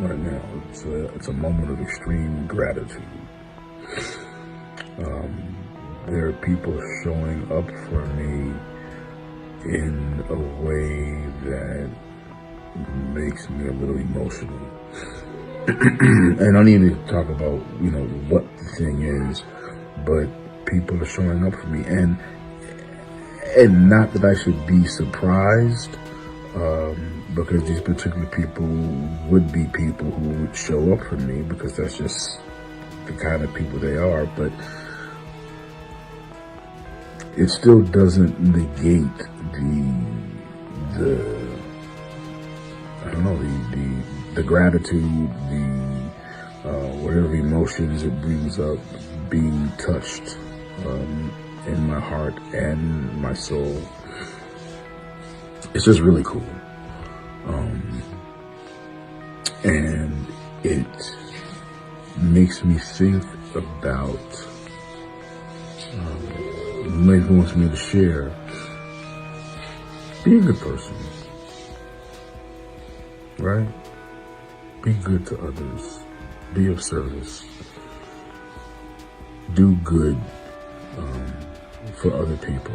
right now. It's a moment of extreme gratitude. There are people showing up for me in a way that makes me a little emotional. And I don't need to talk about, what the thing is, but people are showing up for me, and not that I should be surprised, because these particular people would be people who would show up for me, because that's just the kind of people they are. But it still doesn't negate the gratitude, whatever emotions it brings up, being touched in my heart and my soul. It's just really cool. And it makes me think about, wants me to share, be a good person, right? Be good to others, be of service, do good for other people.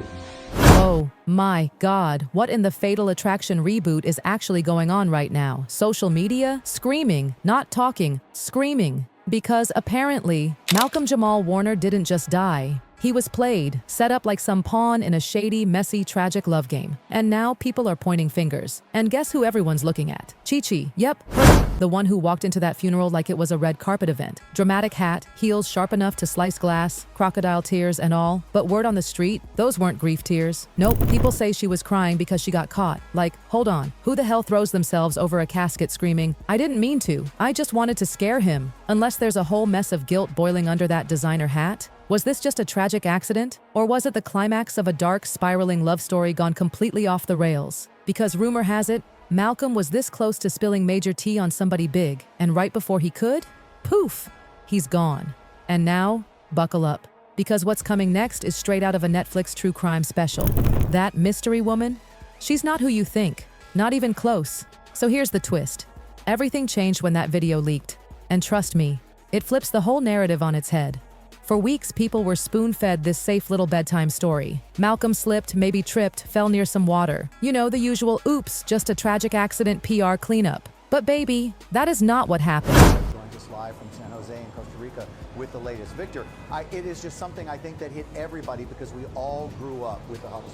Oh my God, what in the Fatal Attraction reboot is actually going on right now? Social media? Screaming, not talking, screaming. Because apparently, Malcolm Jamal Warner didn't just die. He was played, set up like some pawn in a shady, messy, tragic love game. And now people are pointing fingers. And guess who everyone's looking at? Chi-Chi, yep, her. The one who walked into that funeral like it was a red carpet event. Dramatic hat, heels sharp enough to slice glass, crocodile tears and all. But word on the street, those weren't grief tears. Nope, people say she was crying because she got caught. Like, hold on, who the hell throws themselves over a casket screaming, "I didn't mean to, I just wanted to scare him"? Unless there's a whole mess of guilt boiling under that designer hat. Was this just a tragic accident? Or was it the climax of a dark, spiraling love story gone completely off the rails? Because rumor has it, Malcolm was this close to spilling major tea on somebody big, and right before he could, poof, he's gone. And now, buckle up. Because what's coming next is straight out of a Netflix true crime special. That mystery woman? She's not who you think. Not even close. So here's the twist. Everything changed when that video leaked. And trust me, it flips the whole narrative on its head. For weeks, people were spoon-fed this safe little bedtime story. Malcolm slipped, maybe tripped, fell near some water. You know, the usual, oops, just a tragic accident PR cleanup. But baby, that is not what happened. Joins us live from San Jose in Costa Rica with the latest. Victor, it is just something I think that hit everybody because we all grew up with the Hubble.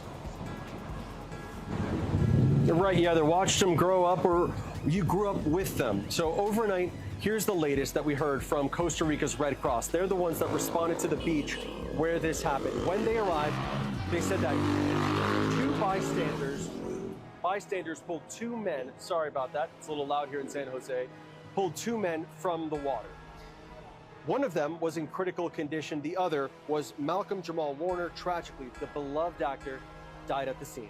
You're right, you either watched them grow up or you grew up with them. So overnight, here's the latest that we heard from Costa Rica's Red Cross. They're the ones that responded to the beach where this happened. When they arrived, they said that two bystanders pulled two men, sorry about that, it's a little loud here in San Jose, pulled two men from the water. One of them was in critical condition. The other was Malcolm Jamal Warner. Tragically, the beloved actor died at the scene.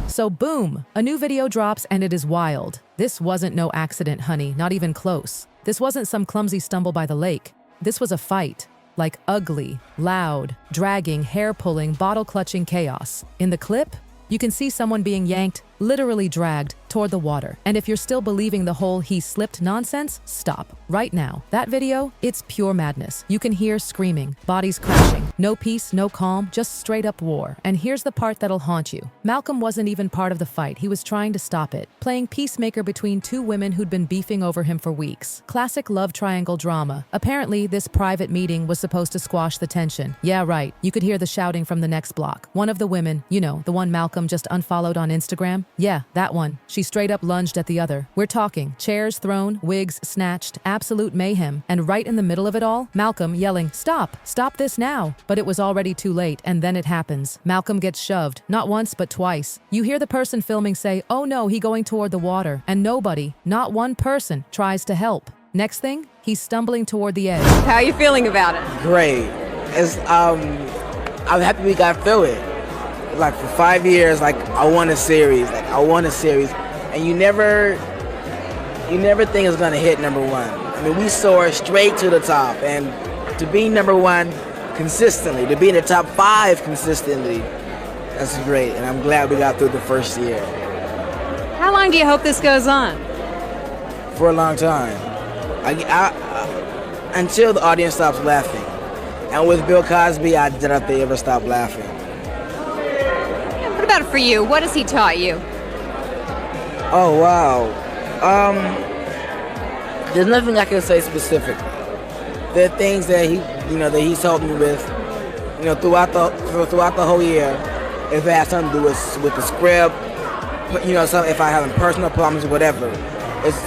So boom, a new video drops and it is wild. This wasn't no accident, honey, not even close. This wasn't some clumsy stumble by the lake. This was a fight. Like ugly, loud, dragging, hair-pulling, bottle-clutching chaos. In the clip, you can see someone being yanked, literally dragged, toward the water. And if you're still believing the whole he slipped nonsense, stop. Right now. That video, it's pure madness. You can hear screaming, bodies crashing. No peace, no calm, just straight up war. And here's the part that'll haunt you. Malcolm wasn't even part of the fight. He was trying to stop it, playing peacemaker between two women who'd been beefing over him for weeks. Classic love triangle drama. Apparently, this private meeting was supposed to squash the tension. Yeah, right. You could hear the shouting from the next block. One of the women, you know, the one Malcolm just unfollowed on Instagram. Yeah, that one. She straight up lunged at the other. We're talking chairs thrown, wigs snatched, absolute mayhem. And right in the middle of it all, Malcolm yelling, "Stop! Stop this now!" But it was already too late, and then it happens. Malcolm gets shoved, not once but twice. You hear the person filming say, "Oh no, he going toward the water," and nobody, not one person, tries to help. Next thing, he's stumbling toward the edge. How are you feeling about it? Great. I'm happy we got through it. Like for 5 years, like I want a series, and you never think it's gonna hit number one. I mean, we soared straight to the top, and to be number one consistently, to be in the top 5 consistently, that's great. And I'm glad we got through the first year. How long do you hope this goes on? for a long time. Until the audience stops laughing. And with Bill Cosby, I doubt they ever stop laughing. What about for you? What has he taught you? Oh, wow. There's nothing I can say specifically. There are things that he's helped me with, throughout the whole year. If it has something to do with the script, if I have personal problems or whatever, it's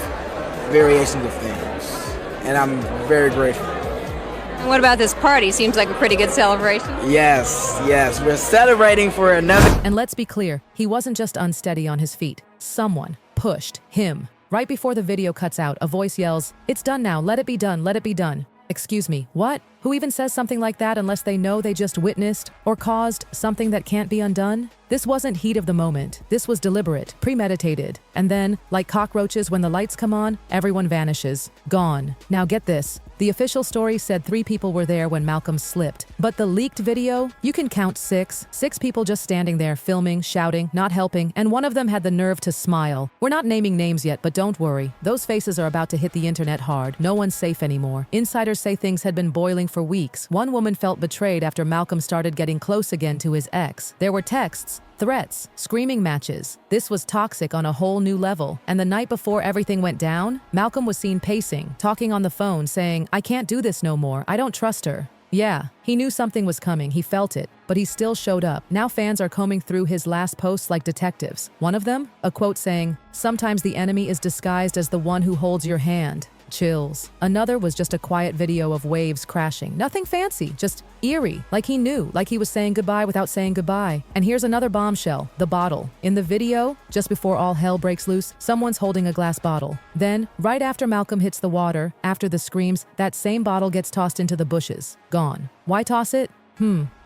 variations of things. And I'm very grateful. And what about this party? Seems like a pretty good celebration. Yes. We're celebrating for another. And let's be clear, he wasn't just unsteady on his feet. Someone pushed him. Right before the video cuts out, a voice yells, "It's done now, let it be done, let it be done." Excuse me, what? Who even says something like that unless they know they just witnessed or caused something that can't be undone? This wasn't heat of the moment. This was deliberate, premeditated. And then, like cockroaches when the lights come on, everyone vanishes. Gone. Now get this. The official story said 3 people were there when Malcolm slipped. But the leaked video, you can count 6. 6 people just standing there, filming, shouting, not helping, and one of them had the nerve to smile. We're not naming names yet, but don't worry. Those faces are about to hit the internet hard. No one's safe anymore. Insiders say things had been boiling for weeks. One woman felt betrayed after Malcolm started getting close again to his ex. There were texts, threats, screaming matches. This was toxic on a whole new level. And the night before everything went down, Malcolm was seen pacing, talking on the phone, saying, "I can't do this no more. I don't trust her." Yeah, he knew something was coming. He felt it, but he still showed up. Now fans are combing through his last posts like detectives. One of them, a quote saying, "Sometimes the enemy is disguised as the one who holds your hand." Chills. Another was just a quiet video of waves crashing. Nothing fancy, just eerie, like he knew, like he was saying goodbye without saying goodbye. And here's another bombshell, the bottle. In the video, just before all hell breaks loose, someone's holding a glass bottle. Then, right after Malcolm hits the water, after the screams, that same bottle gets tossed into the bushes. Gone. Why toss it?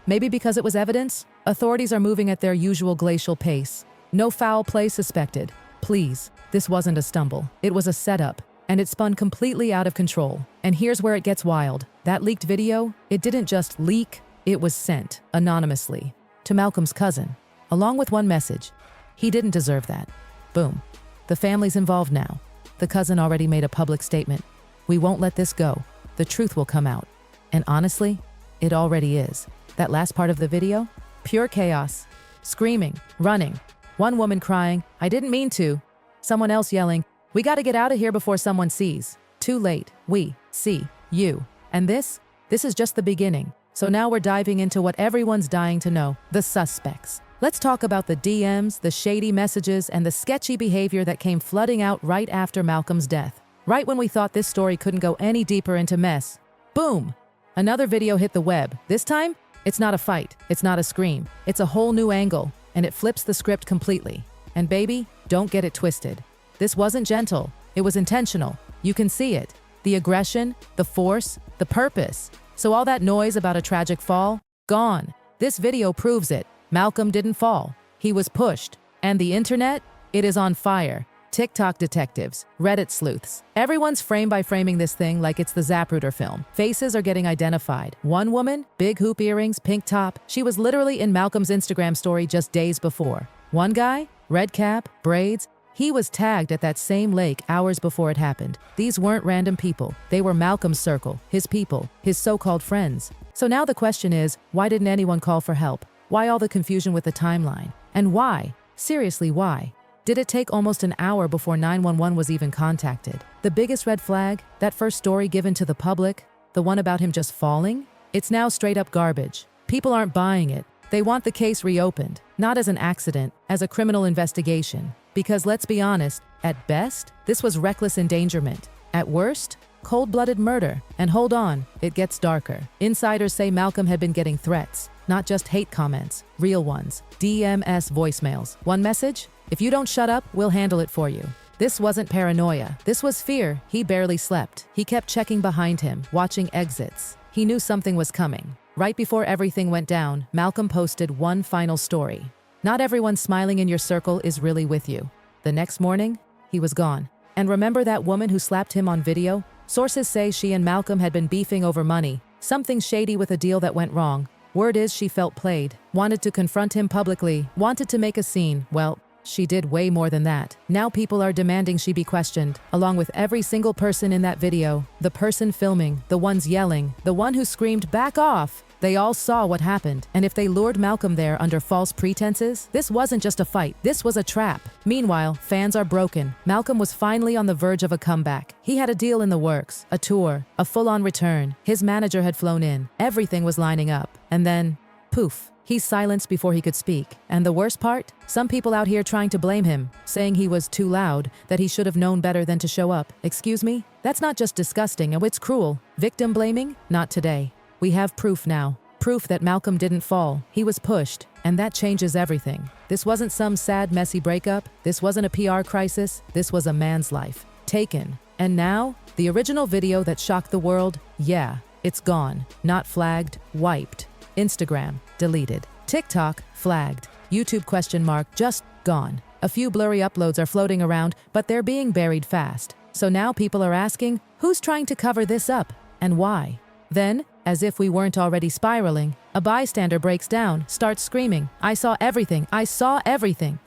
Maybe because it was evidence? Authorities are moving at their usual glacial pace. No foul play suspected. Please, this wasn't a stumble. It was a setup. And it spun completely out of control. And here's where it gets wild. That leaked video, it didn't just leak, it was sent, anonymously, to Malcolm's cousin, along with one message. He didn't deserve that. Boom. The family's involved now. The cousin already made a public statement. We won't let this go. The truth will come out. And honestly, it already is. That last part of the video, pure chaos. Screaming, running. One woman crying, "I didn't mean to." Someone else yelling, "We gotta get out of here before someone sees." Too late. We see you. And this is just the beginning. So now we're diving into what everyone's dying to know, the suspects. Let's talk about the DMs, the shady messages, and the sketchy behavior that came flooding out right after Malcolm's death. Right when we thought this story couldn't go any deeper into mess. Boom! Another video hit the web. This time, it's not a fight. It's not a scream. It's a whole new angle, and it flips the script completely. And baby, don't get it twisted. This wasn't gentle. It was intentional. You can see it. The aggression, the force, the purpose. So all that noise about a tragic fall? Gone. This video proves it. Malcolm didn't fall. He was pushed. And the internet? It is on fire. TikTok detectives, Reddit sleuths. Everyone's frame by framing this thing like it's the Zapruder film. Faces are getting identified. One woman, big hoop earrings, pink top. She was literally in Malcolm's Instagram story just days before. One guy, red cap, braids. He was tagged at that same lake hours before it happened. These weren't random people. They were Malcolm's circle, his people, his so-called friends. So now the question is, why didn't anyone call for help? Why all the confusion with the timeline? And why? Seriously, why? Did it take almost an hour before 911 was even contacted? The biggest red flag, that first story given to the public, the one about him just falling? It's now straight up garbage. People aren't buying it. They want the case reopened, not as an accident, as a criminal investigation. Because let's be honest, at best, this was reckless endangerment. At worst, cold-blooded murder. And hold on, it gets darker. Insiders say Malcolm had been getting threats, not just hate comments, real ones, DMS voicemails. One message? If you don't shut up, we'll handle it for you. This wasn't paranoia. This was fear. He barely slept. He kept checking behind him, watching exits. He knew something was coming. Right before everything went down, Malcolm posted one final story. Not everyone smiling in your circle is really with you. The next morning, he was gone. And remember that woman who slapped him on video? Sources say she and Malcolm had been beefing over money, something shady with a deal that went wrong. Word is she felt played, wanted to confront him publicly, wanted to make a scene. Well, She did way more than that. Now people are demanding she be questioned, along with every single person in that video. The person filming, the ones yelling, the one who screamed, "Back off!" They all saw what happened, and if they lured Malcolm there under false pretenses, this wasn't just a fight, this was a trap. Meanwhile, fans are broken. Malcolm was finally on the verge of a comeback. He had a deal in the works, a tour, a full-on return. His manager had flown in. Everything was lining up. And then, poof. He's silenced before he could speak. And the worst part? Some people out here trying to blame him, saying he was too loud, that he should have known better than to show up. Excuse me? That's not just disgusting, and it's cruel. Victim blaming? Not today. We have proof now. Proof that Malcolm didn't fall. He was pushed, and that changes everything. This wasn't some sad, messy breakup. This wasn't a PR crisis. This was a man's life. Taken. And now, the original video that shocked the world, yeah, it's gone. Not flagged, wiped. Instagram, deleted. TikTok, flagged. YouTube ? Just gone. A few blurry uploads are floating around, but they're being buried fast. So now people are asking, who's trying to cover this up, and why? Then, as if we weren't already spiraling, a bystander breaks down, starts screaming, I saw everything,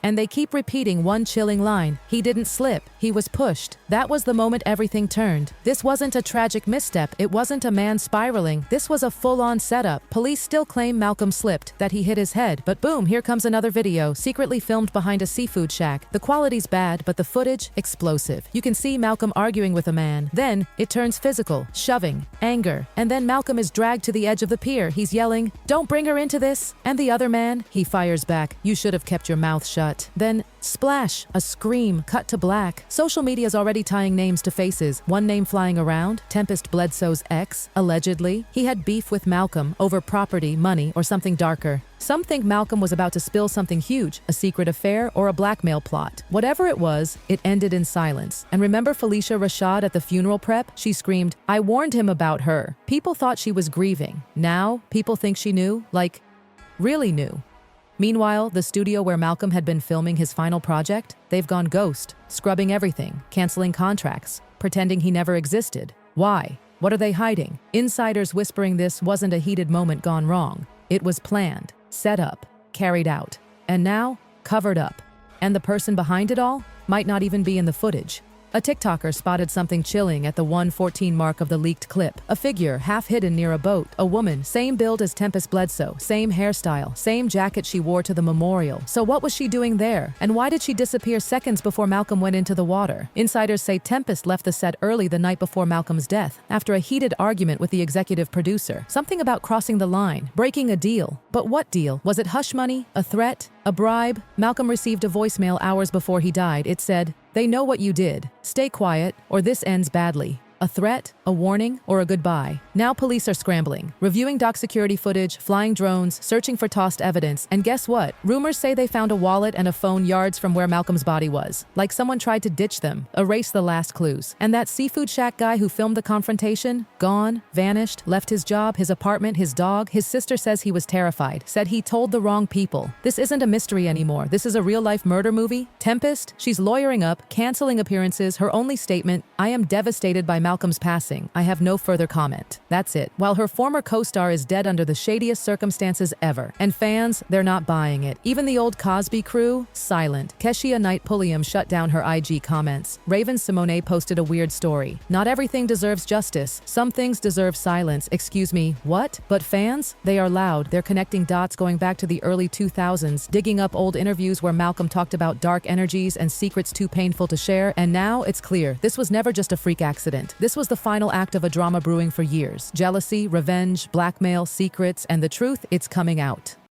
and they keep repeating one chilling line, he didn't slip, he was pushed. That was the moment everything turned. This wasn't a tragic misstep, it wasn't a man spiraling, this was a full-on setup. Police still claim Malcolm slipped, that he hit his head, but boom, here comes another video, secretly filmed behind a seafood shack. The quality's bad, but the footage, explosive. You can see Malcolm arguing with a man, then it turns physical, shoving, anger, and then Malcolm is dragged to the edge of the pier. He's yelling, don't bring her into this. And the other man, he fires back, you should have kept your mouth shut. Then, splash, a scream, cut to black. Social media's already tying names to faces. One name flying around, Tempest Bledsoe's ex, allegedly. He had beef with Malcolm over property, money, or something darker. Some think Malcolm was about to spill something huge, a secret affair or a blackmail plot. Whatever it was, it ended in silence. And remember Felicia Rashad at the funeral prep? She screamed, I warned him about her. People thought she was grieving. Now, people think she knew, like, really knew. Meanwhile, the studio where Malcolm had been filming his final project, they've gone ghost, scrubbing everything, canceling contracts, pretending he never existed. Why? What are they hiding? Insiders whispering this wasn't a heated moment gone wrong. It was planned, set up, carried out, and now covered up. And the person behind it all might not even be in the footage. A TikToker spotted something chilling at the 1:14 mark of the leaked clip. A figure half hidden near a boat. A woman, same build as Tempest Bledsoe, same hairstyle, same jacket she wore to the memorial. So what was she doing there? And why did she disappear seconds before Malcolm went into the water? Insiders say Tempest left the set early the night before Malcolm's death, after a heated argument with the executive producer. Something about crossing the line, breaking a deal. But what deal? Was it hush money? A threat? A bribe? Malcolm received a voicemail hours before he died. It said, they know what you did. Stay quiet, or this ends badly. A threat, a warning, or a goodbye. Now police are scrambling, reviewing dock security footage, flying drones, searching for tossed evidence. And guess what? Rumors say they found a wallet and a phone yards from where Malcolm's body was. Like someone tried to ditch them, erase the last clues. And that seafood shack guy who filmed the confrontation, gone, vanished, left his job, his apartment, his dog. His sister says he was terrified, said he told the wrong people. This isn't a mystery anymore. This is a real-life murder movie. Tempest, she's lawyering up, canceling appearances. Her only statement, I am devastated by Malcolm's passing. I have no further comment. That's it. While her former co-star is dead under the shadiest circumstances ever. And fans, they're not buying it. Even the old Cosby crew, silent. Keshia Knight Pulliam shut down her IG comments. Raven Simone posted a weird story. Not everything deserves justice. Some things deserve silence. Excuse me, what? But fans, they are loud. They're connecting dots going back to the early 2000s, digging up old interviews where Malcolm talked about dark energies and secrets too painful to share. And now it's clear. This was never just a freak accident. This was the final act of a drama brewing for years. Jealousy, revenge, blackmail, secrets, and the truth, it's coming out.